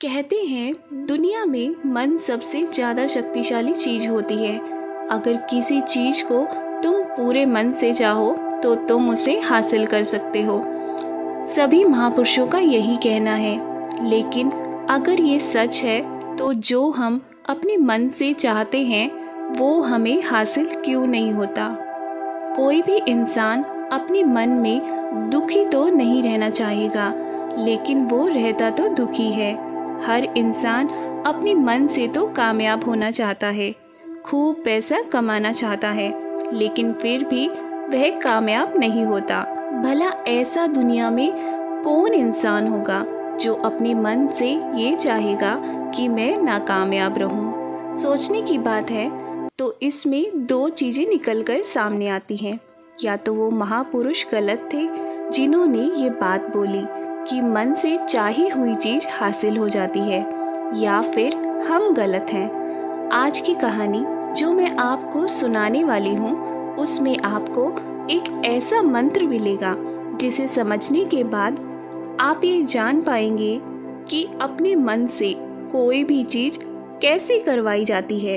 कहते हैं दुनिया में मन सबसे ज़्यादा शक्तिशाली चीज़ होती है। अगर किसी चीज़ को तुम पूरे मन से चाहो तो तुम उसे हासिल कर सकते हो। सभी महापुरुषों का यही कहना है। लेकिन अगर ये सच है तो जो हम अपने मन से चाहते हैं वो हमें हासिल क्यों नहीं होता। कोई भी इंसान अपने मन में दुखी तो नहीं रहना चाहेगा, लेकिन वो रहता तो दुखी है। हर इंसान अपने मन से तो कामयाब होना चाहता है, खूब पैसा कमाना चाहता है, लेकिन फिर भी वह कामयाब नहीं होता। भला ऐसा दुनिया में कौन इंसान होगा जो अपने मन से ये चाहेगा कि मैं नाकामयाब रहूं। सोचने की बात है तो इसमें दो चीज़ें निकलकर सामने आती हैं। या तो वो महापुरुष गलत थे जिन्होंने ये बात बोली कि मन से चाही हुई चीज़ हासिल हो जाती है, या फिर हम गलत हैं। आज की कहानी जो मैं आपको सुनाने वाली हूँ उसमें आपको एक ऐसा मंत्र मिलेगा जिसे समझने के बाद आप ये जान पाएंगे कि अपने मन से कोई भी चीज़ कैसे करवाई जाती है,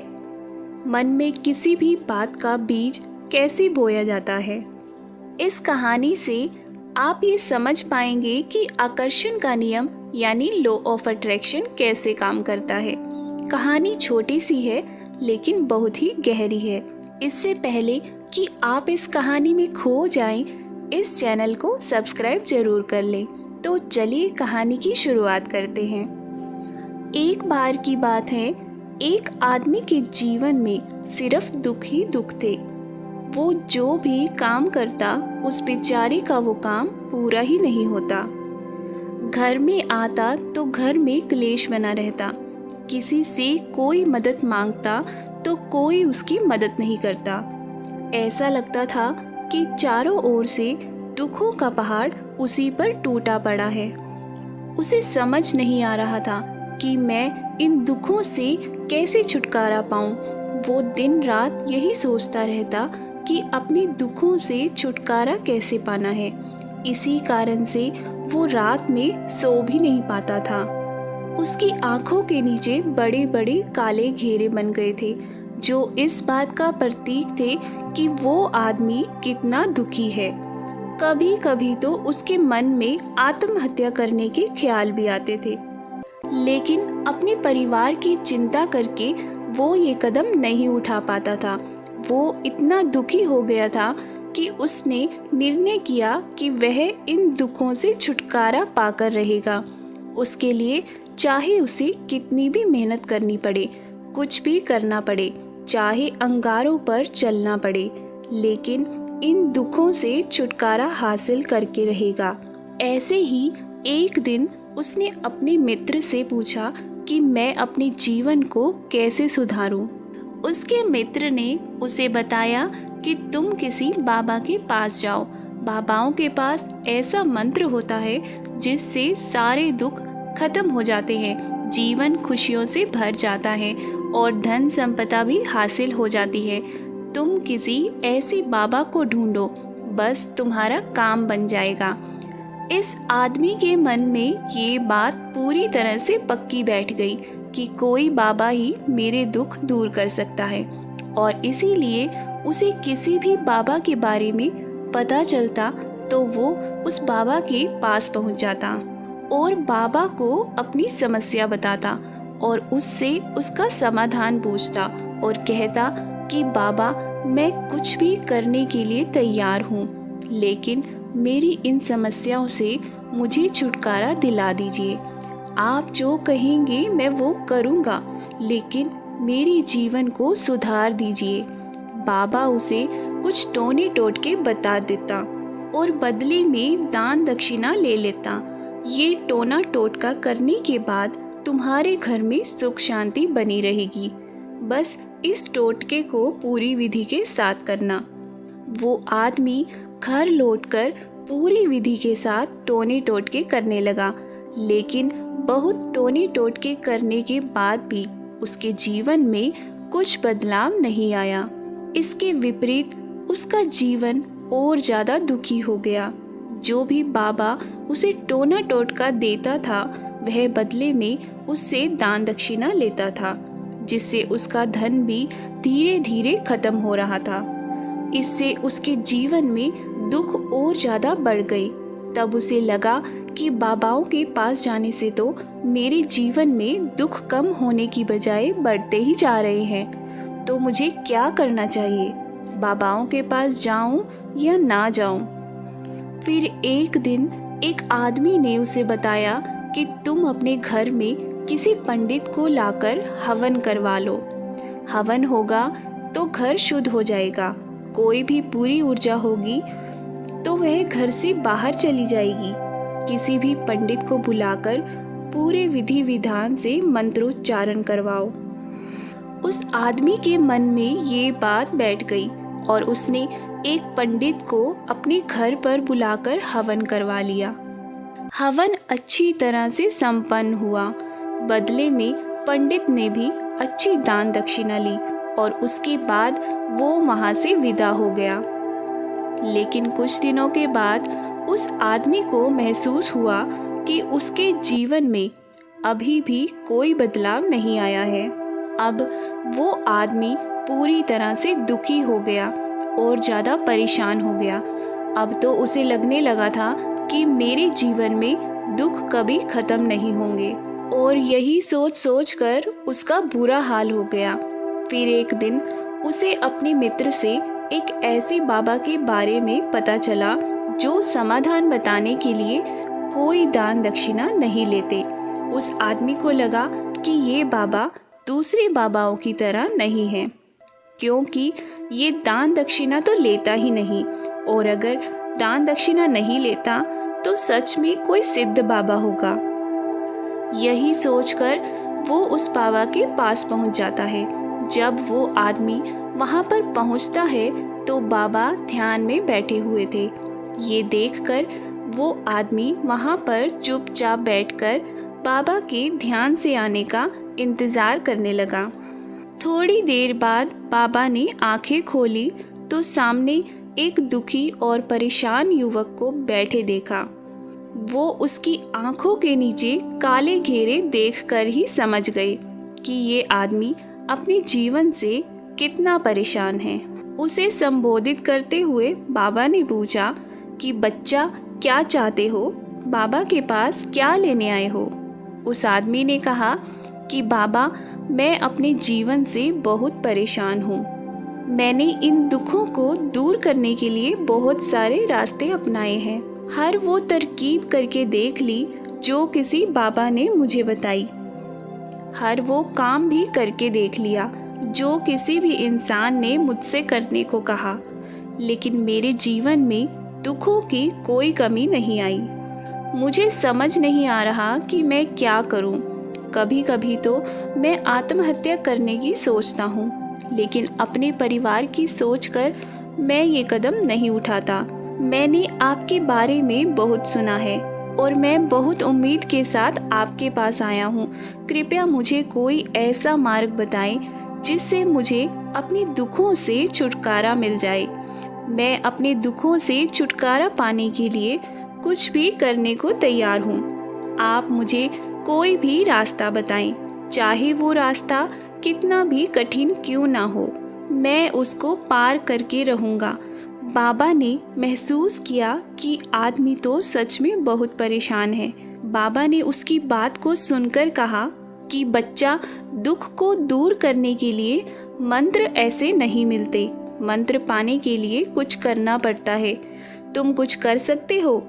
मन में किसी भी बात का बीज कैसे बोया जाता है। इस कहानी से आप ये समझ पाएंगे कि आकर्षण का नियम यानी लॉ ऑफ अट्रैक्शन कैसे काम करता है। कहानी छोटी सी है लेकिन बहुत ही गहरी है। इससे पहले कि आप इस कहानी में खो जाएं, इस चैनल को सब्सक्राइब जरूर कर लें। तो चलिए कहानी की शुरुआत करते हैं। एक बार की बात है, एक आदमी के जीवन में सिर्फ दुख ही दुख थे। वो जो भी काम करता उस बेचारे का वो काम पूरा ही नहीं होता। घर में आता तो घर में क्लेश बना रहता। किसी से कोई मदद मांगता तो कोई उसकी मदद नहीं करता। ऐसा लगता था कि चारों ओर से दुखों का पहाड़ उसी पर टूटा पड़ा है। उसे समझ नहीं आ रहा था कि मैं इन दुखों से कैसे छुटकारा पाऊं। वो दिन रात यही सोचता रहता कि अपने दुखों से छुटकारा कैसे पाना है। इसी कारण से वो रात में सो भी नहीं पाता था। उसकी आंखों के नीचे बड़े बड़े काले घेरे बन गए थे, जो इस बात का प्रतीक थे कि वो आदमी कितना दुखी है। कभी कभी तो उसके मन में आत्महत्या करने के ख्याल भी आते थे, लेकिन अपने परिवार की चिंता करके वो ये कदम नहीं उठा पाता था। वो इतना दुखी हो गया था कि उसने निर्णय किया कि वह इन दुखों से छुटकारा पाकर रहेगा। उसके लिए चाहे उसे कितनी भी मेहनत करनी पड़े, कुछ भी करना पड़े, चाहे अंगारों पर चलना पड़े, लेकिन इन दुखों से छुटकारा हासिल करके रहेगा। ऐसे ही एक दिन उसने अपने मित्र से पूछा कि मैं अपने जीवन को कैसे सुधारूं। उसके मित्र ने उसे बताया कि तुम किसी बाबा के पास जाओ। बाबाओं के पास ऐसा मंत्र होता है जिससे सारे दुख खत्म हो जाते हैं, जीवन खुशियों से भर जाता है और धन संपदा भी हासिल हो जाती है। तुम किसी ऐसे बाबा को ढूंढो, बस तुम्हारा काम बन जाएगा। इस आदमी के मन में ये बात पूरी तरह से पक्की बैठ गई कि कोई बाबा ही मेरे दुख दूर कर सकता है, और इसीलिए उसे किसी भी बाबा के बारे में पता चलता तो वो उस बाबा के पास पहुंच जाता और बाबा को अपनी समस्या बताता और उससे उसका समाधान पूछता और कहता कि बाबा मैं कुछ भी करने के लिए तैयार हूँ, लेकिन मेरी इन समस्याओं से मुझे छुटकारा दिला दीजिए। आप जो कहेंगे मैं वो करूँगा, लेकिन मेरे जीवन को सुधार दीजिए। बाबा उसे कुछ टोने टोटके बता देता और बदले में दान दक्षिणा ले लेता। ये टोना टोटका करने के बाद तुम्हारे घर में सुख शांति बनी रहेगी। बस इस टोटके को पूरी विधि के साथ करना। वो आदमी घर लौटकर पूरी विधि के साथ टोने टोटके करने लगा, लेकिन बहुत टोने टोटके करने के बाद भी उसके जीवन में कुछ बदलाव नहीं आया। इसके विपरीत उसका जीवन और ज़्यादा दुखी हो गया। जो भी बाबा उसे टोना टोटका देता था वह बदले में उससे दान दक्षिणा लेता था, जिससे उसका धन भी धीरे धीरे खत्म हो रहा था। इससे उसके जीवन में दुख और ज़्यादा बढ़ गई। तब उसे लगा कि बाबाओं के पास जाने से तो मेरे जीवन में दुख कम होने की बजाय बढ़ते ही जा रहे हैं। तो मुझे क्या करना चाहिए? बाबाओं के पास जाऊं या ना जाऊं? फिर एक दिन एक आदमी ने उसे बताया कि तुम अपने घर में किसी पंडित को लाकर हवन करवा लो। हवन होगा तो घर शुद्ध हो जाएगा। कोई भी बुरी ऊर्जा होगी तो वह घर से बाहर चली जाएगी। किसी भी पंडित को बुलाकर पूरे विधि विधान से मंत्रोच्चारण करवाओ। उस आदमी के मन में ये बात बैठ गई और उसने एक पंडित को अपने घर पर बुलाकर हवन करवा लिया। हवन अच्छी तरह से संपन्न हुआ। बदले में पंडित ने भी अच्छी दान दक्षिणा ली और उसके बाद वो वहाँ से विदा हो गया। लेकिन कुछ दिनों के बाद उस आदमी को महसूस हुआ कि उसके जीवन में अभी भी कोई बदलाव नहीं आया है। अब वो आदमी पूरी तरह से दुखी हो गया और ज़्यादा परेशान हो गया। अब तो उसे लगने लगा था कि मेरे जीवन में दुख कभी ख़त्म नहीं होंगे, और यही सोच सोच कर उसका बुरा हाल हो गया। फिर एक दिन उसे अपने मित्र से एक ऐसे बाबा के बारे में पता चला जो समाधान बताने के लिए कोई दान दक्षिणा नहीं लेते। उस आदमी को लगा कि ये बाबा दूसरे बाबाओं की तरह नहीं है, क्योंकि ये दान दक्षिणा तो लेता ही नहीं, और अगर दान दक्षिणा नहीं लेता तो सच में कोई सिद्ध बाबा होगा। यही सोचकर वो उस बाबा के पास पहुंच जाता है। जब वो आदमी वहां पर पहुंचता है तो बाबा ध्यान में बैठे हुए थे। ये देखकर वो आदमी वहां पर चुपचाप बैठकर बाबा के ध्यान से आने का इंतज़ार करने लगा। थोड़ी देर बाद बाबा ने आंखें खोली तो सामने एक दुखी और परेशान युवक को बैठे देखा। वो उसकी आंखों के नीचे काले घेरे देखकर ही समझ गए कि ये आदमी अपने जीवन से कितना परेशान है। उसे संबोधित करते हुए बाबा ने पूछा कि बच्चा, क्या चाहते हो? बाबा के पास क्या लेने आए हो? उस आदमी ने कहा कि बाबा, मैं अपने जीवन से बहुत परेशान हूँ। मैंने इन दुखों को दूर करने के लिए बहुत सारे रास्ते अपनाए हैं। हर वो तरकीब करके देख ली जो किसी बाबा ने मुझे बताई। हर वो काम भी करके देख लिया जो किसी भी इंसान ने मुझसे करने को कहा, लेकिन मेरे जीवन में दुखों की कोई कमी नहीं आई। मुझे समझ नहीं आ रहा कि मैं क्या करूं। कभी कभी तो मैं आत्महत्या करने की सोचता हूं, लेकिन अपने परिवार की सोचकर मैं ये कदम नहीं उठाता। मैंने आपके बारे में बहुत सुना है और मैं बहुत उम्मीद के साथ आपके पास आया हूँ। कृपया मुझे कोई ऐसा मार्ग बताएं जिससे मुझे अपने दुखों से छुटकारा मिल जाए। मैं अपने दुखों से छुटकारा पाने के लिए कुछ भी करने को तैयार हूँ। आप मुझे कोई भी रास्ता बताएं, चाहे वो रास्ता कितना भी कठिन क्यों ना हो, मैं उसको पार करके रहूँगा। बाबा ने महसूस किया कि आदमी तो सच में बहुत परेशान है। बाबा ने उसकी बात को सुनकर कहा कि बच्चा, दुख को दूर करने के लिए मंत्र ऐसे नहीं मिलते। मंत्र पाने के लिए कुछ करना पड़ता है। तुम कुछ कर सकते हो।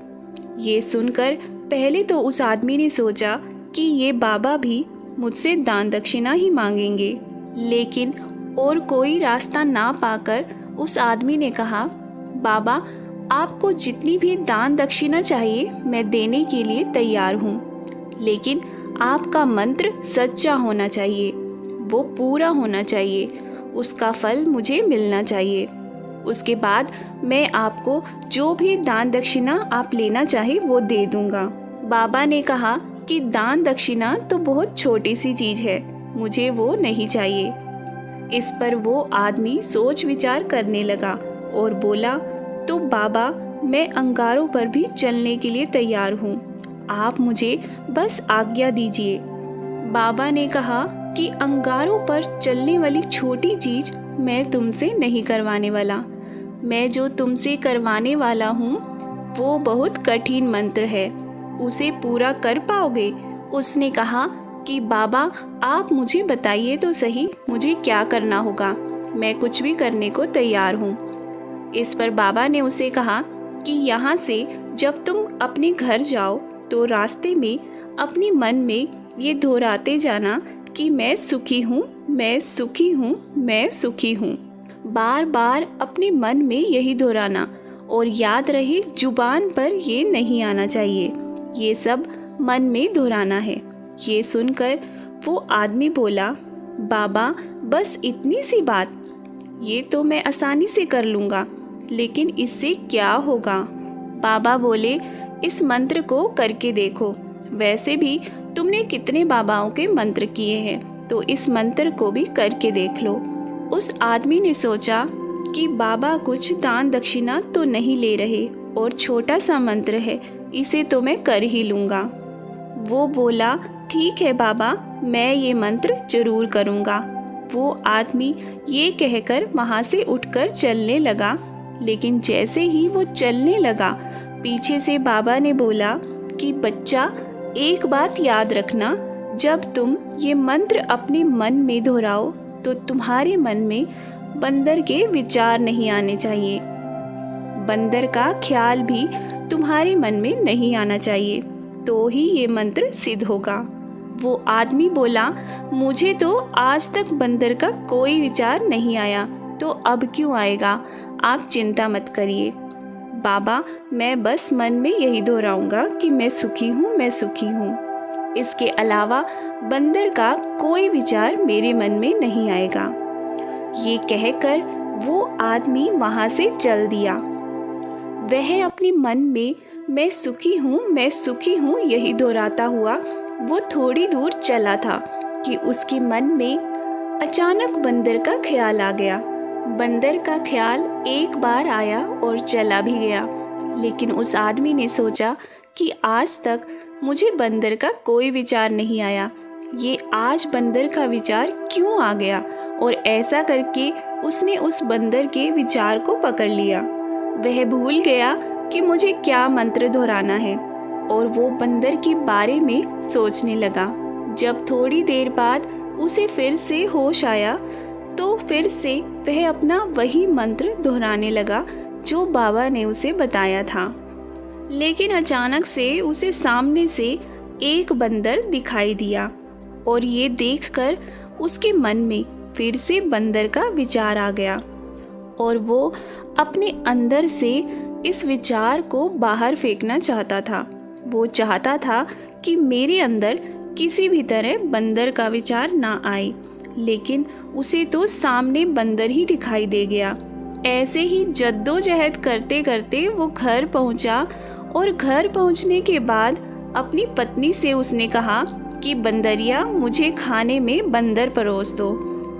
ये सुनकर पहले तो उस आदमी ने सोचा कि ये बाबा भी मुझसे दान दक्षिणा ही मांगेंगे, लेकिन और कोई रास्ता ना पाकर उस आदमी ने कहा, बाबा, आपको जितनी भी दान दक्षिणा चाहिए मैं देने के लिए तैयार हूँ, लेकिन आपका मंत्र सच्चा होना चाहिए, वो पूरा होना चाहिए, उसका फल मुझे मिलना चाहिए। उसके बाद मैं आपको जो भी दान दक्षिणा आप लेना चाहे वो दे दूंगा। बाबा ने कहा कि दान दक्षिणा तो बहुत छोटी सी चीज़ है, मुझे वो नहीं चाहिए। इस पर वो आदमी सोच विचार करने लगा और बोला, तो बाबा, मैं अंगारों पर भी चलने के लिए तैयार हूँ। आप मुझे बस आज्ञा दीजिए। बाबा ने कहा कि अंगारों पर चलने वाली छोटी चीज मैं तुमसे नहीं करवाने वाला। मैं जो तुमसे करवाने वाला हूँ वो बहुत कठिन मंत्र है, उसे पूरा कर पाओगे? उसने कहा कि बाबा आप मुझे बताइए तो सही, मुझे क्या करना होगा, मैं कुछ भी करने को तैयार हूँ। इस पर बाबा ने उसे कहा कि यहाँ से जब तुम अपने घर जाओ तो रास्ते में अपने मन में ये दोहराते जाना कि मैं सुखी हूँ, मैं सुखी हूँ, मैं सुखी हूँ। बार बार अपने मन में यही दोहराना, और याद रहे जुबान पर ये नहीं आना चाहिए, ये सब मन में दोहराना है। ये सुनकर वो आदमी बोला, बाबा बस इतनी सी बात, ये तो मैं आसानी से कर लूँगा, लेकिन इससे क्या होगा? बाबा बोले, इस मंत्र को करके देखो। वैसे भी तुमने कितने बाबाओं के मंत्र किए हैं, तो इस मंत्र को भी करके देख लो। उस आदमी ने सोचा कि बाबा कुछ दान दक्षिणा तो नहीं ले रहे और छोटा सा मंत्र है, इसे तो मैं कर ही लूँगा। वो बोला, ठीक है बाबा, मैं ये मंत्र जरूर करूँगा। वो आदमी ये कहकर वहाँ से उठकर चलने लगा, लेकिन जैसे ही वो चलने लगा, पीछे से बाबा ने बोला कि बच्चा एक बात याद रखना, जब तुम ये मंत्र अपने मन में दोहराओ तो तुम्हारे मन में बंदर के विचार नहीं आने चाहिए, बंदर का ख्याल भी तुम्हारे मन में नहीं आना चाहिए, तो ही ये मंत्र सिद्ध होगा। वो आदमी बोला, मुझे तो आज तक बंदर का कोई विचार नहीं आया, तो अब क्यों आएगा? आप चिंता मत करिए बाबा, मैं बस मन में यही दोहराऊंगा कि मैं सुखी हूँ, मैं सुखी हूँ। इसके अलावा बंदर का कोई विचार मेरे मन में नहीं आएगा। ये कहकर वो आदमी वहाँ से चल दिया। वह अपने मन में मैं सुखी हूँ, मैं सुखी हूँ यही दोहराता हुआ वो थोड़ी दूर चला था कि उसके मन में अचानक बंदर का ख्याल आ गया। बंदर का ख्याल एक बार आया और चला भी गया, लेकिन उस आदमी ने सोचा कि आज तक मुझे बंदर का कोई विचार नहीं आया, ये आज बंदर का विचार क्यों आ गया? और ऐसा करके उसने उस बंदर के विचार को पकड़ लिया। वह भूल गया कि मुझे क्या मंत्र दोहराना है और वो बंदर के बारे में सोचने लगा। जब थोड़ी देर बाद उसे फिर से होश आया तो फिर से वह अपना वही मंत्र दोहराने लगा जो बाबा ने उसे बताया था। लेकिन अचानक से उसे सामने से एक बंदर दिखाई दिया और ये देखकर उसके मन में फिर से बंदर का विचार आ गया और वो अपने अंदर से इस विचार को बाहर फेंकना चाहता था। वो चाहता था कि मेरे अंदर किसी भी तरह बंदर का विचार ना आए, लेकिन उसे तो सामने बंदर ही दिखाई दे गया। ऐसे ही जद्दोजहद करते करते वो घर पहुंचा और घर पहुंचने के बाद अपनी पत्नी से उसने कहा कि बंदरिया, मुझे खाने में बंदर परोस दो।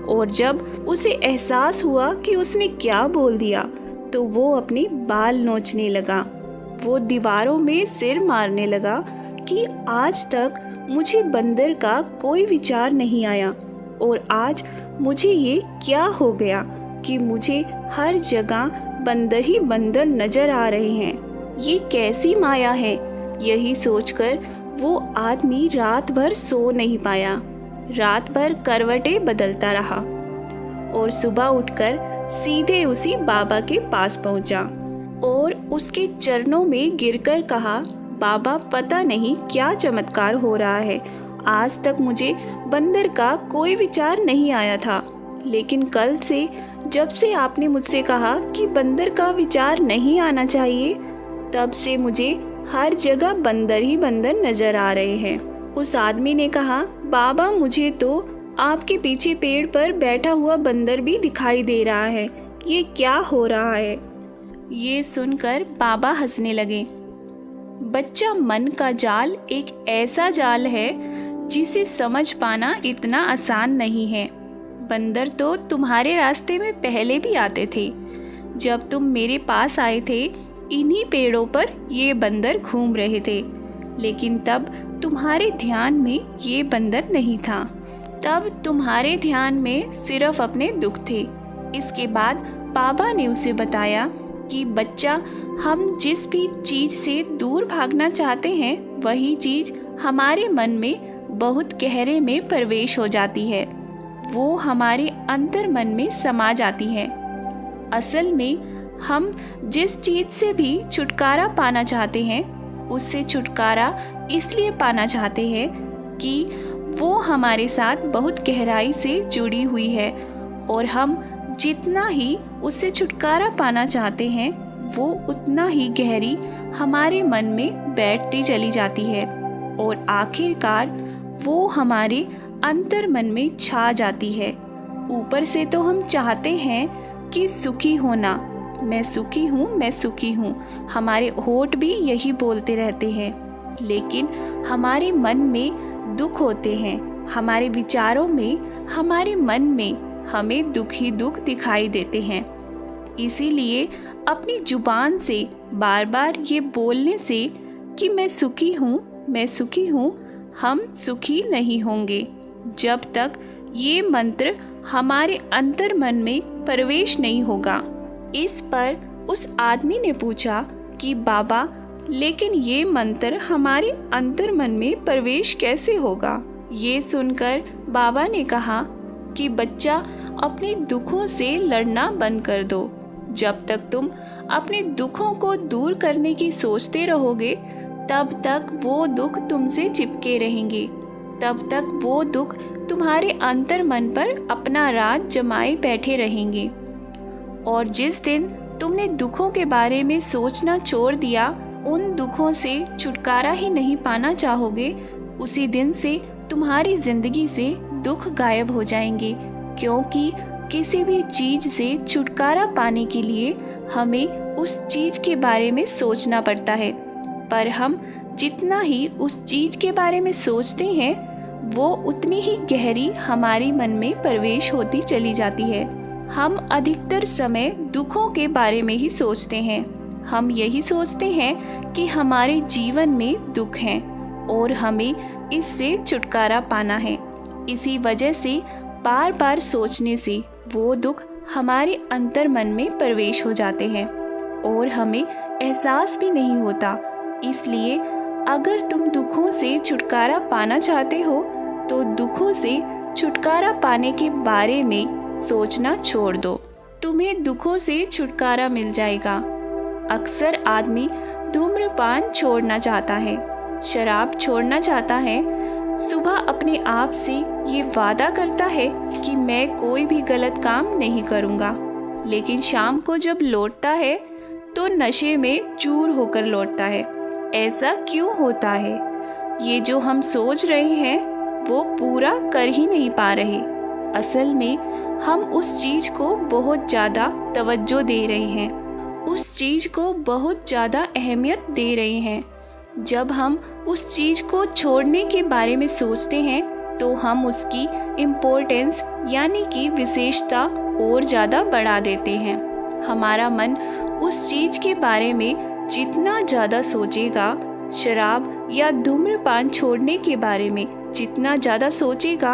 और जब उसे एहसास हुआ कि उसने क्या बोल दिया तो वो अपने बाल नोचने लगा। वो दीवारों में सिर मारने लगा कि आज तक मुझे बंदर का कोई विचार नहीं आया और आज मुझे ये क्या हो गया कि मुझे हर जगह बंदर ही बंदर नजर आ रहे हैं। ये कैसी माया है? यही सोचकर वो आदमी रात भर सो नहीं पाया। रात भर करवटें बदलता रहा और सुबह उठकर सीधे उसी बाबा के पास पहुंचा और उसके चरणों में गिरकर कहा, बाबा, पता नहीं क्या चमत्कार हो रहा है। आज तक मुझे बंदर का कोई विचार नहीं आया था, लेकिन कल से जब से आपने मुझसे कहा कि बंदर का विचार नहीं आना चाहिए, तब से मुझे हर जगह बंदर ही बंदर नजर आ रहे हैं। उस आदमी ने कहा, बाबा, मुझे तो आपके पीछे पेड़ पर बैठा हुआ बंदर भी दिखाई दे रहा है, ये क्या हो रहा है? ये सुनकर बाबा हंसने लगे। बच्चा, मन का जाल एक ऐसा जाल है जिसे समझ पाना इतना आसान नहीं है। बंदर तो तुम्हारे रास्ते में पहले भी आते थे। जब तुम मेरे पास आए थे, इन्हीं पेड़ों पर ये बंदर घूम रहे थे, लेकिन तब तुम्हारे ध्यान में ये बंदर नहीं था। तब तुम्हारे ध्यान में सिर्फ अपने दुख थे। इसके बाद बाबा ने उसे बताया कि बच्चा, हम जिस भी चीज़ से दूर भागना चाहते हैं वही चीज़ हमारे मन में बहुत गहरे में प्रवेश हो जाती है। वो हमारे अंतर मन में समा जाती है। असल में हम जिस चीज़ से भी छुटकारा पाना चाहते हैं उससे छुटकारा इसलिए पाना चाहते हैं कि वो हमारे साथ बहुत गहराई से जुड़ी हुई है, और हम जितना ही उससे छुटकारा पाना चाहते हैं वो उतना ही गहरी हमारे मन में बैठती चली जाती है, और आखिरकार वो हमारे अंतर मन में छा जाती है। ऊपर से तो हम चाहते हैं कि सुखी होना, मैं सुखी हूँ, मैं सुखी हूँ, हमारे होठ भी यही बोलते रहते हैं, लेकिन हमारे मन में दुख होते हैं। हमारे विचारों में, हमारे मन में हमें दुख ही दुख दिखाई देते हैं। इसीलिए अपनी जुबान से बार बार ये बोलने से कि मैं सुखी हूँ, मैं सुखी हूँ, हम सुखी नहीं होंगे जब तक ये मंत्र हमारे अंतर मन में प्रवेश नहीं होगा। इस पर उस आदमी ने पूछा कि बाबा, लेकिन ये मंत्र हमारे अंतर मन में प्रवेश कैसे होगा? ये सुनकर बाबा ने कहा कि बच्चा, अपने दुखों से लड़ना बंद कर दो। जब तक तुम अपने दुखों को दूर करने की सोचते रहोगे तब तक वो दुख तुमसे चिपके रहेंगे, तब तक वो दुख तुम्हारे अंतर मन पर अपना राज जमाए बैठे रहेंगे। और जिस दिन तुमने दुखों के बारे में सोचना छोड़ दिया, उन दुखों से छुटकारा ही नहीं पाना चाहोगे, उसी दिन से तुम्हारी जिंदगी से दुख गायब हो जाएंगे। क्योंकि किसी भी चीज़ से छुटकारा पाने के लिए हमें उस चीज़ के बारे में सोचना पड़ता है, पर हम जितना ही उस चीज़ के बारे में सोचते हैं वो उतनी ही गहरी हमारी मन में प्रवेश होती चली जाती है। हम अधिकतर समय दुखों के बारे में ही सोचते हैं। हम यही सोचते हैं कि हमारे जीवन में दुख हैं और हमें इससे छुटकारा पाना है। इसी वजह से बार बार सोचने से वो दुख हमारे अंतर मन में प्रवेश हो जाते हैं और हमें एहसास भी नहीं होता। इसलिए अगर तुम दुखों से छुटकारा पाना चाहते हो तो दुखों से छुटकारा पाने के बारे में सोचना छोड़ दो, तुम्हें दुखों से छुटकारा मिल जाएगा। अक्सर आदमी धूम्रपान छोड़ना चाहता है, शराब छोड़ना चाहता है, सुबह अपने आप से ये वादा करता है कि मैं कोई भी गलत काम नहीं करूँगा, लेकिन शाम को जब लौटता है तो नशे में चूर होकर लौटता है। ऐसा क्यों होता है? ये जो हम सोच रहे हैं वो पूरा कर ही नहीं पा रहे। असल में हम उस चीज़ को बहुत ज़्यादा तवज्जो दे रहे हैं, उस चीज़ को बहुत ज़्यादा अहमियत दे रहे हैं। जब हम उस चीज़ को छोड़ने के बारे में सोचते हैं तो हम उसकी इम्पोर्टेंस यानी कि विशेषता और ज़्यादा बढ़ा देते हैं। हमारा मन उस चीज़ के बारे में जितना ज़्यादा सोचेगा, शराब या धूम्रपान छोड़ने के बारे में जितना ज़्यादा सोचेगा,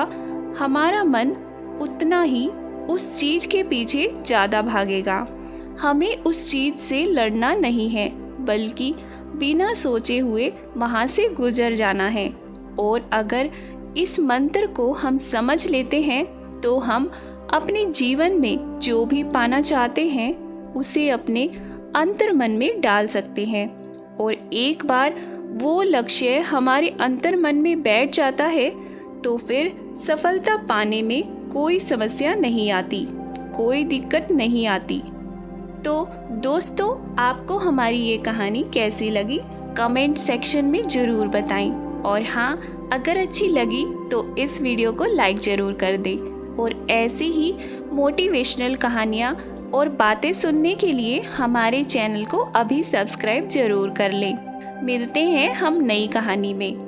हमारा मन उतना ही उस चीज़ के पीछे ज़्यादा भागेगा। हमें उस चीज़ से लड़ना नहीं है, बल्कि बिना सोचे हुए वहाँ से गुजर जाना है। और अगर इस मंत्र को हम समझ लेते हैं तो हम अपने जीवन में जो भी पाना चाहते हैं उसे अपने अंतर मन में डाल सकते हैं। और एक बार वो लक्ष्य हमारे अंतर मन में बैठ जाता है तो फिर सफलता पाने में कोई समस्या नहीं आती, कोई दिक्कत नहीं आती। तो दोस्तों, आपको हमारी ये कहानी कैसी लगी कमेंट सेक्शन में ज़रूर बताएं। और हाँ, अगर अच्छी लगी तो इस वीडियो को लाइक ज़रूर कर दें। और ऐसी ही मोटिवेशनल कहानियाँ और बातें सुनने के लिए हमारे चैनल को अभी सब्सक्राइब ज़रूर कर लें। मिलते हैं हम नई कहानी में।